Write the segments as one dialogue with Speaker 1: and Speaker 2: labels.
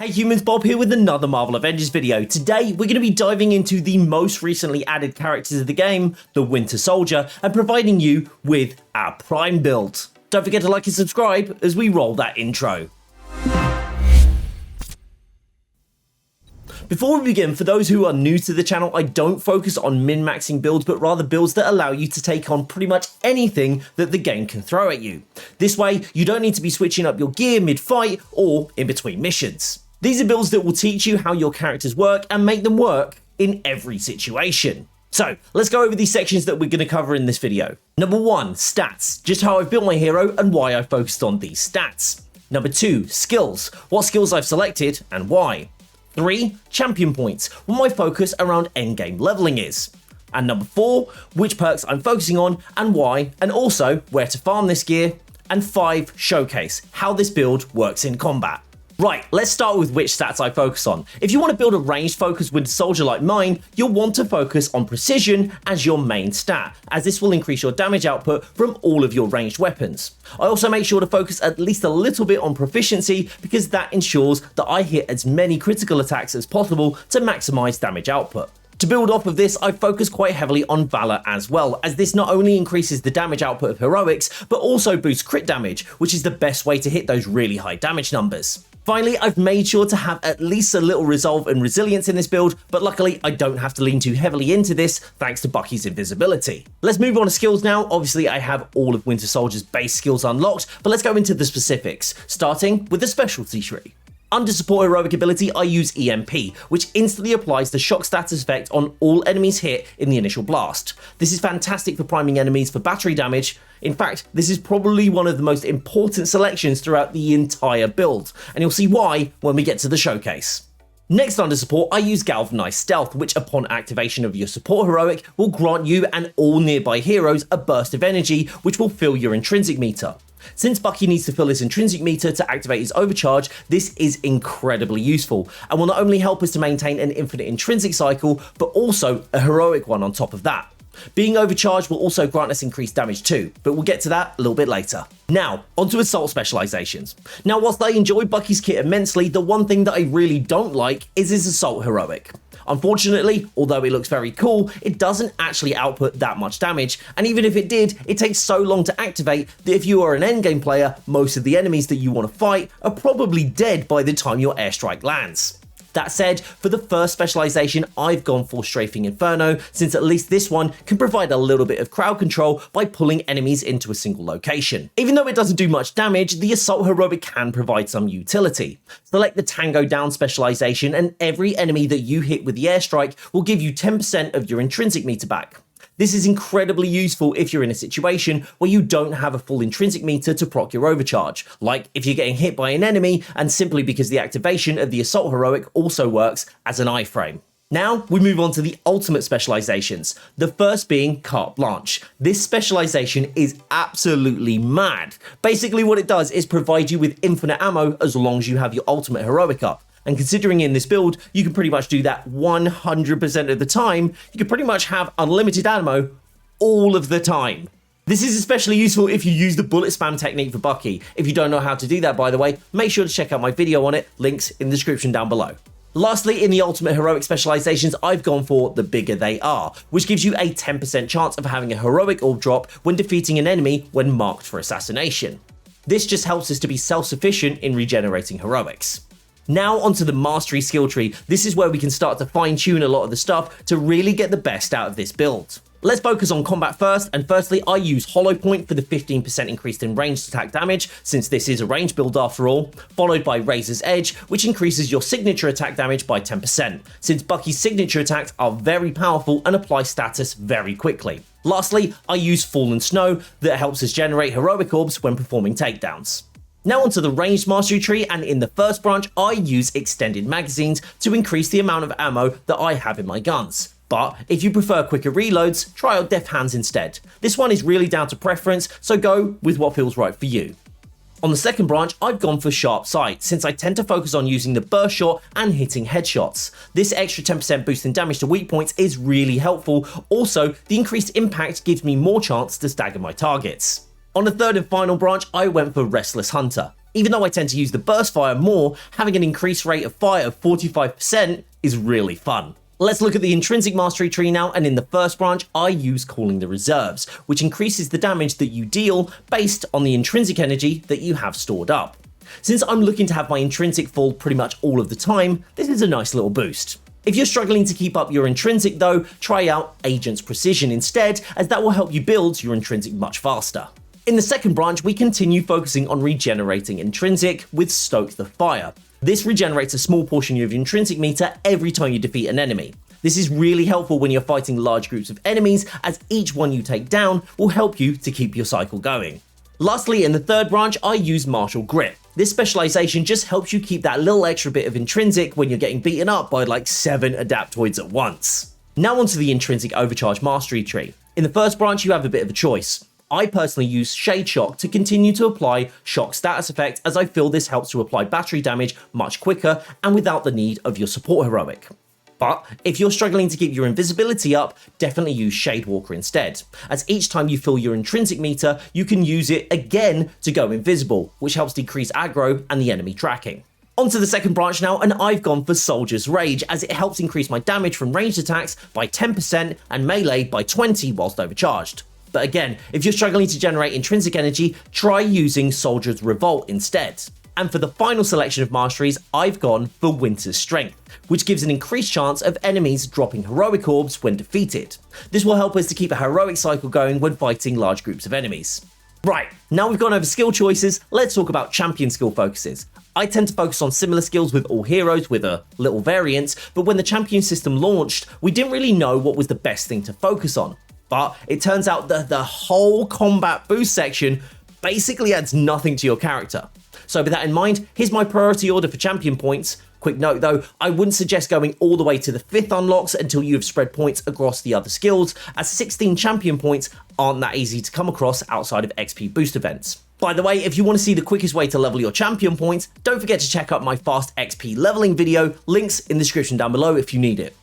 Speaker 1: Hey humans, Bob here with another Marvel Avengers video. Today we're going to be diving into the most recently added characters of the game, the Winter Soldier, and providing you with our Prime build. Don't forget to like and subscribe as we roll that intro. Before we begin, for those who are new to the channel, I don't focus on min-maxing builds, but rather builds that allow you to take on pretty much anything that the game can throw at you. This way, you don't need to be switching up your gear mid-fight or in between missions. These are builds that will teach you how your characters work and make them work in every situation. So, let's go over these sections that we're going to cover in this video. Number 1, stats, just how I've built my hero and why I focused on these stats. Number 2, skills, what skills I've selected and why. 3, champion points, what my focus around endgame leveling is. And number 4, which perks I'm focusing on and why, and also where to farm this gear. And 5, showcase, how this build works in combat. Right, let's start with which stats I focus on. If you want to build a ranged focused Winter Soldier like mine, you'll want to focus on precision as your main stat, as this will increase your damage output from all of your ranged weapons. I also make sure to focus at least a little bit on proficiency because that ensures that I hit as many critical attacks as possible to maximize damage output. To build off of this, I focus quite heavily on Valor as well, as this not only increases the damage output of heroics, but also boosts crit damage, which is the best way to hit those really high damage numbers. Finally, I've made sure to have at least a little resolve and resilience in this build, but luckily I don't have to lean too heavily into this thanks to Bucky's invisibility. Let's move on to skills now. Obviously I have all of Winter Soldier's base skills unlocked, but let's go into the specifics, starting with the specialty tree. Under support heroic ability, I use EMP, which instantly applies the shock status effect on all enemies hit in the initial blast. This is fantastic for priming enemies for battery damage. In fact, this is probably one of the most important selections throughout the entire build, and you'll see why when we get to the showcase. Next under support, I use Galvanized Stealth, which upon activation of your support heroic will grant you and all nearby heroes a burst of energy, which will fill your intrinsic meter. Since Bucky needs to fill his intrinsic meter to activate his overcharge, this is incredibly useful and will not only help us to maintain an infinite intrinsic cycle, but also a heroic one on top of that. Being overcharged will also grant us increased damage too, but we'll get to that a little bit later. Now, onto assault specializations. Now, whilst I enjoy Bucky's kit immensely, the one thing that I really don't like is his assault heroic. Unfortunately, although it looks very cool, it doesn't actually output that much damage, and even if it did, it takes so long to activate that if you are an endgame player, most of the enemies that you want to fight are probably dead by the time your airstrike lands. That said, for the first specialization, I've gone for Strafing Inferno, since at least this one can provide a little bit of crowd control by pulling enemies into a single location. Even though it doesn't do much damage, the Assault Heroic can provide some utility. Select the Tango Down specialization and every enemy that you hit with the airstrike will give you 10% of your intrinsic meter back. This is incredibly useful if you're in a situation where you don't have a full intrinsic meter to proc your overcharge, like if you're getting hit by an enemy and simply because the activation of the Assault Heroic also works as an iframe. Now we move on to the ultimate specializations, the first being Carte Blanche. This specialization is absolutely mad. Basically what it does is provide you with infinite ammo as long as you have your ultimate heroic up. And considering in this build, you can pretty much do that 100% of the time, you can pretty much have unlimited ammo all of the time. This is especially useful if you use the bullet spam technique for Bucky. If you don't know how to do that, by the way, make sure to check out my video on it, links in the description down below. Lastly, in the ultimate heroic specializations, I've gone for the Bigger They Are, which gives you a 10% chance of having a heroic orb drop when defeating an enemy when marked for assassination. This just helps us to be self-sufficient in regenerating heroics. Now onto the mastery skill tree. This is where we can start to fine tune a lot of the stuff to really get the best out of this build. Let's focus on combat first, and firstly I use Hollow Point for the 15% increase in ranged attack damage, since this is a range build after all, followed by Razor's Edge, which increases your signature attack damage by 10%, since Bucky's signature attacks are very powerful and apply status very quickly. Lastly, I use Fallen Snow that helps us generate heroic orbs when performing takedowns. Now onto the ranged mastery tree, and in the first branch I use extended magazines to increase the amount of ammo that I have in my guns. But if you prefer quicker reloads, try out Deft Hands instead. This one is really down to preference, so go with what feels right for you. On the second branch, I've gone for Sharp Sight, since I tend to focus on using the burst shot and hitting headshots. This extra 10% boost in damage to weak points is really helpful. Also, the increased impact gives me more chance to stagger my targets. On the third and final branch, I went for Restless Hunter. Even though I tend to use the burst fire more, having an increased rate of fire of 45% is really fun. Let's look at the intrinsic mastery tree now, and in the first branch I use calling the reserves, which increases the damage that you deal based on the intrinsic energy that you have stored up. Since I'm looking to have my intrinsic full pretty much all of the time, this is a nice little boost. If you're struggling to keep up your intrinsic though, try out Agent's Precision instead, as that will help you build your intrinsic much faster. In the second branch, we continue focusing on regenerating intrinsic with Stoke the Fire. This regenerates a small portion of your intrinsic meter every time you defeat an enemy. This is really helpful when you're fighting large groups of enemies, as each one you take down will help you to keep your cycle going. Lastly, in the third branch, I use Martial Grip. This specialization just helps you keep that little extra bit of intrinsic when you're getting beaten up by like 7 adaptoids at once. Now onto the intrinsic overcharge mastery tree. In the first branch, you have a bit of a choice. I personally use Shade Shock to continue to apply shock status effect, as I feel this helps to apply battery damage much quicker and without the need of your support heroic. But if you're struggling to keep your invisibility up, definitely use Shade Walker instead, as each time you fill your intrinsic meter, you can use it again to go invisible, which helps decrease aggro and the enemy tracking. Onto the second branch now, and I've gone for Soldier's Rage, as it helps increase my damage from ranged attacks by 10% and melee by 20% whilst overcharged. But again, if you're struggling to generate intrinsic energy, try using Soldier's Revolt instead. And for the final selection of masteries, I've gone for Winter's Strength, which gives an increased chance of enemies dropping heroic orbs when defeated. This will help us to keep a heroic cycle going when fighting large groups of enemies. Right, now we've gone over skill choices, let's talk about champion skill focuses. I tend to focus on similar skills with all heroes with a little variance, but when the champion system launched, we didn't really know what was the best thing to focus on. But it turns out that the whole combat boost section basically adds nothing to your character. So with that in mind, here's my priority order for champion points. Quick note though, I wouldn't suggest going all the way to the 5th unlocks until you have spread points across the other skills, as 16 champion points aren't that easy to come across outside of XP boost events. By the way, if you want to see the quickest way to level your champion points, don't forget to check out my fast XP leveling video, links in the description down below if you need it.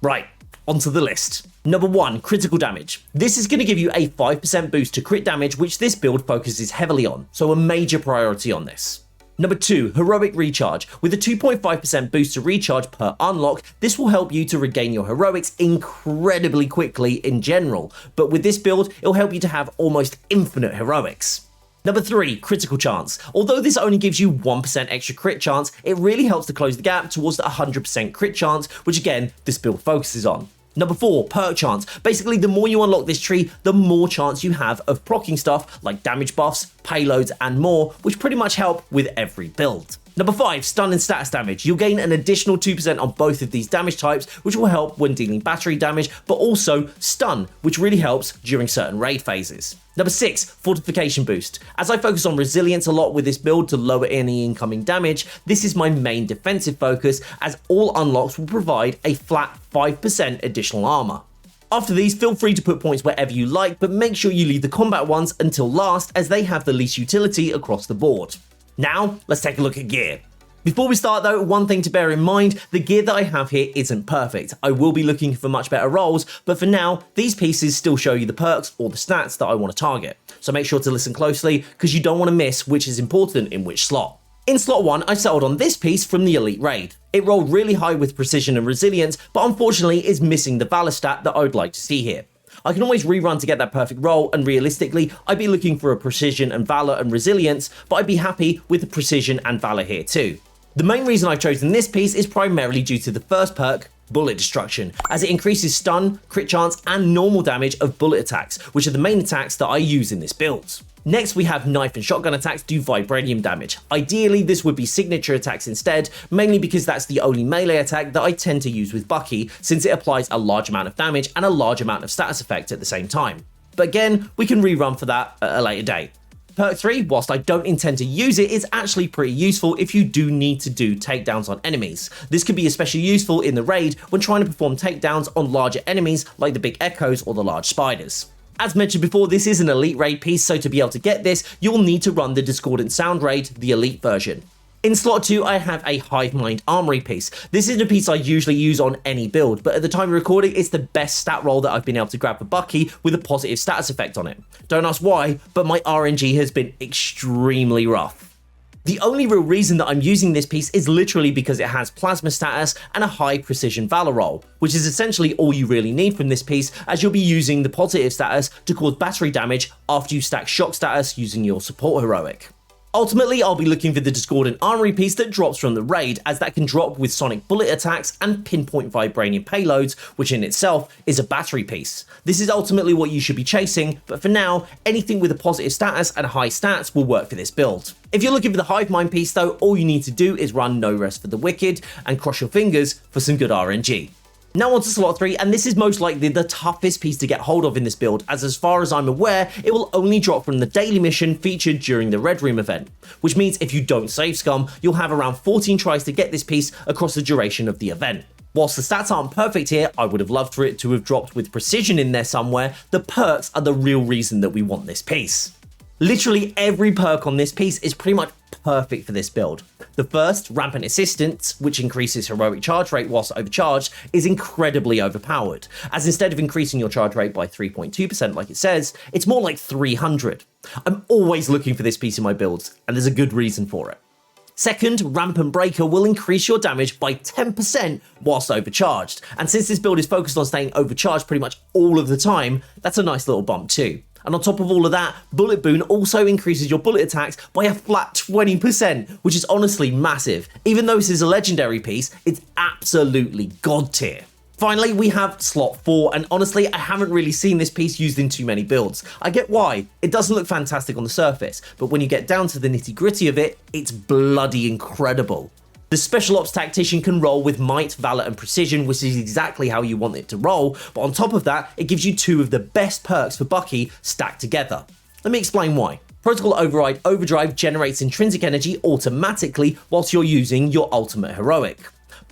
Speaker 1: Right, onto the list. Number 1, critical damage. This is going to give you a 5% boost to crit damage, which this build focuses heavily on, so a major priority on this. Number 2, heroic recharge. With a 2.5% boost to recharge per unlock, this will help you to regain your heroics incredibly quickly in general, but with this build, it'll help you to have almost infinite heroics. Number 3, critical chance. Although this only gives you 1% extra crit chance, it really helps to close the gap towards the 100% crit chance, which again, this build focuses on. Number 4, perk chance. Basically, the more you unlock this tree, the more chance you have of proccing stuff like damage buffs, payloads, and more, which pretty much help with every build. Number 5, stun and status damage. You'll gain an additional 2% on both of these damage types, which will help when dealing battery damage, but also stun, which really helps during certain raid phases. Number 6, fortification boost. As I focus on resilience a lot with this build to lower any incoming damage, this is my main defensive focus, as all unlocks will provide a flat 5% additional armor. After these, feel free to put points wherever you like, but make sure you leave the combat ones until last, as they have the least utility across the board. Now, let's take a look at gear. Before we start though, one thing to bear in mind, the gear that I have here isn't perfect. I will be looking for much better rolls, but for now, these pieces still show you the perks or the stats that I want to target. So make sure to listen closely, because you don't want to miss which is important in which slot. In slot 1, I settled on this piece from the Elite Raid. It rolled really high with precision and resilience, but unfortunately is missing the Valor stat that I would like to see here. I can always rerun to get that perfect roll, and realistically, I'd be looking for a precision and valor and resilience, but I'd be happy with the precision and valor here too. The main reason I've chosen this piece is primarily due to the first perk, Bullet Destruction, as it increases stun, crit chance, and normal damage of bullet attacks, which are the main attacks that I use in this build. Next, we have knife and shotgun attacks do vibranium damage. Ideally, this would be signature attacks instead, mainly because that's the only melee attack that I tend to use with Bucky, since it applies a large amount of damage and a large amount of status effect at the same time. But again, we can rerun for that at a later date. Perk 3, whilst I don't intend to use it, is actually pretty useful if you do need to do takedowns on enemies. This could be especially useful in the raid when trying to perform takedowns on larger enemies like the big echoes or the large spiders. As mentioned before, this is an Elite Raid piece, so to be able to get this, you'll need to run the Discordant Sound Raid, the Elite version. In slot 2, I have a Hive Mind Armory piece. This isn't a piece I usually use on any build, but at the time of recording, it's the best stat roll that I've been able to grab for Bucky with a positive status effect on it. Don't ask why, but my RNG has been extremely rough. The only real reason that I'm using this piece is literally because it has plasma status and a high precision valor roll, which is essentially all you really need from this piece, as you'll be using the positive status to cause battery damage after you stack shock status using your support heroic. Ultimately, I'll be looking for the Discordant Armory piece that drops from the raid, as that can drop with sonic bullet attacks and pinpoint vibranium payloads, which in itself is a battery piece. This is ultimately what you should be chasing, but for now, anything with a positive status and high stats will work for this build. If you're looking for the Hive Mind piece though, all you need to do is run No Rest for the Wicked and cross your fingers for some good RNG. Now on to slot 3, and this is most likely the toughest piece to get hold of in this build, as far as I'm aware, it will only drop from the daily mission featured during the Red Room event, which means if you don't save scum, you'll have around 14 tries to get this piece across the duration of the event. Whilst the stats aren't perfect here, I would have loved for it to have dropped with precision in there somewhere. The perks are the real reason that we want this piece. Literally every perk on this piece is pretty much perfect for this build. The first, Rampant Assistance, which increases heroic charge rate whilst overcharged, is incredibly overpowered, as instead of increasing your charge rate by 3.2% like it says, it's more like 300. I'm always looking for this piece in my builds, and there's a good reason for it. Second, Rampant Breaker will increase your damage by 10% whilst overcharged, and since this build is focused on staying overcharged pretty much all of the time, that's a nice little bump too. And on top of all of that, Bullet Boon also increases your bullet attacks by a flat 20%, which is honestly massive. Even though this is a legendary piece, it's absolutely god tier. Finally, we have slot 4, and honestly, I haven't really seen this piece used in too many builds. I get why, it doesn't look fantastic on the surface, but when you get down to the nitty gritty of it, it's bloody incredible. The Special Ops Tactician can roll with Might, Valor and Precision, which is exactly how you want it to roll, but on top of that, it gives you 2 of the best perks for Bucky stacked together. Let me explain why. Protocol Override Overdrive generates intrinsic energy automatically whilst you're using your ultimate heroic.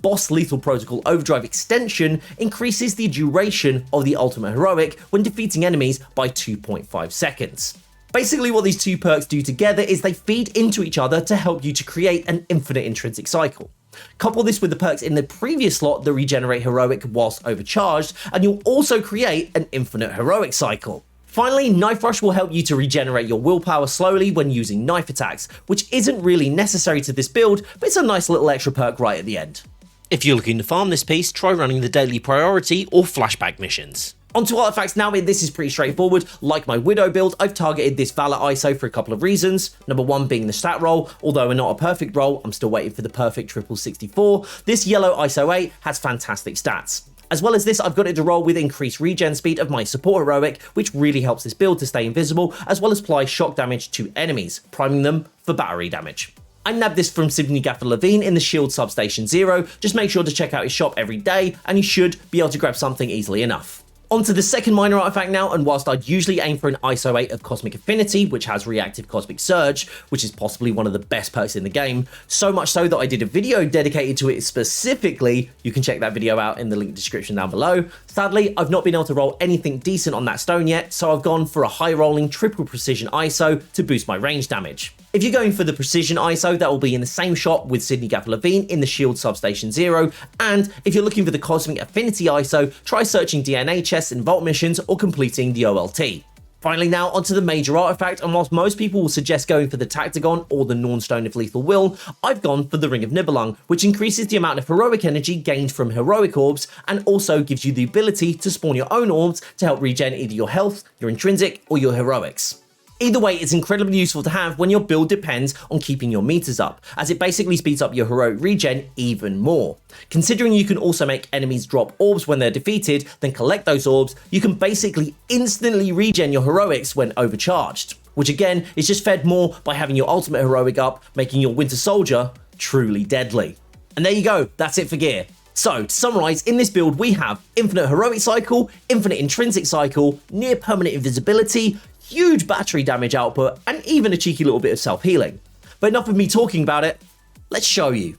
Speaker 1: Boss Lethal Protocol Overdrive Extension increases the duration of the ultimate heroic when defeating enemies by 2.5 seconds. Basically what these 2 perks do together is they feed into each other to help you to create an infinite intrinsic cycle. Couple this with the perks in the previous slot that regenerate heroic whilst overcharged, and you'll also create an infinite heroic cycle. Finally, Knife Rush will help you to regenerate your willpower slowly when using knife attacks, which isn't really necessary to this build, but it's a nice little extra perk right at the end. If you're looking to farm this piece, try running the daily priority or flashback missions. Onto artifacts now, this is pretty straightforward. Like my Widow build, I've targeted this Valor ISO for a couple of reasons. Number 1 being the stat roll, although not a perfect roll, I'm still waiting for the perfect triple 64. This yellow ISO 8 has fantastic stats. As well as this, I've got it to roll with increased regen speed of my support heroic, which really helps this build to stay invisible, as well as apply shock damage to enemies, priming them for battery damage. I nabbed this from Sydney Gaffer Levine in the Shield Substation 0, just make sure to check out his shop every day, and you should be able to grab something easily enough. Onto the second minor artifact now, and whilst I'd usually aim for an ISO 8 of Cosmic Affinity, which has Reactive Cosmic Surge, which is possibly one of the best perks in the game, so much so that I did a video dedicated to it specifically, you can check that video out in the link description down below. Sadly, I've not been able to roll anything decent on that stone yet, so I've gone for a high rolling triple precision ISO to boost my range damage. If you're going for the precision ISO, that will be in the same shop with Sydney Gaffer Levine in the Shield Substation 0, and if you're looking for the Cosmic Affinity ISO, try searching DNA chests and vault missions or completing the OLT. Finally now, onto the major artifact, and whilst most people will suggest going for the Tactagon or the Nornstone of Lethal Will, I've gone for the Ring of Nibelung, which increases the amount of heroic energy gained from heroic orbs, and also gives you the ability to spawn your own orbs to help regen either your health, your intrinsic, or your heroics. Either way, it's incredibly useful to have when your build depends on keeping your meters up, as it basically speeds up your heroic regen even more. Considering you can also make enemies drop orbs when they're defeated, then collect those orbs, you can basically instantly regen your heroics when overcharged, which again is just fed more by having your ultimate heroic up, making your Winter Soldier truly deadly. And there you go, that's it for gear. So, to summarise, in this build we have Infinite Heroic Cycle, Infinite Intrinsic Cycle, Near Permanent Invisibility, huge battery damage output, and even a cheeky little bit of self-healing. But enough of me talking about it, let's show you.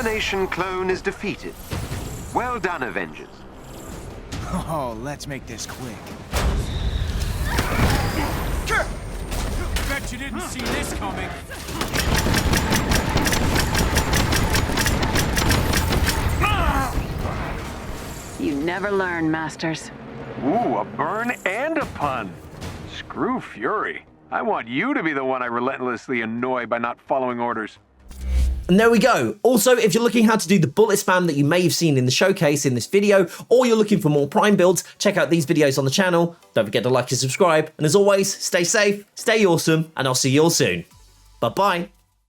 Speaker 2: Abomination clone is defeated. Well done, Avengers.
Speaker 3: Oh, let's make this quick. Bet you didn't see this coming.
Speaker 4: You never learn, Masters.
Speaker 5: Ooh, a burn and a pun. Screw Fury. I want you to be the one I relentlessly annoy by not following orders.
Speaker 1: And there we go. Also, if you're looking how to do the bullet spam that you may have seen in the showcase in this video, or you're looking for more Prime builds, check out these videos on the channel. Don't forget to like and subscribe. And as always, stay safe, stay awesome, and I'll see you all soon. Bye-bye.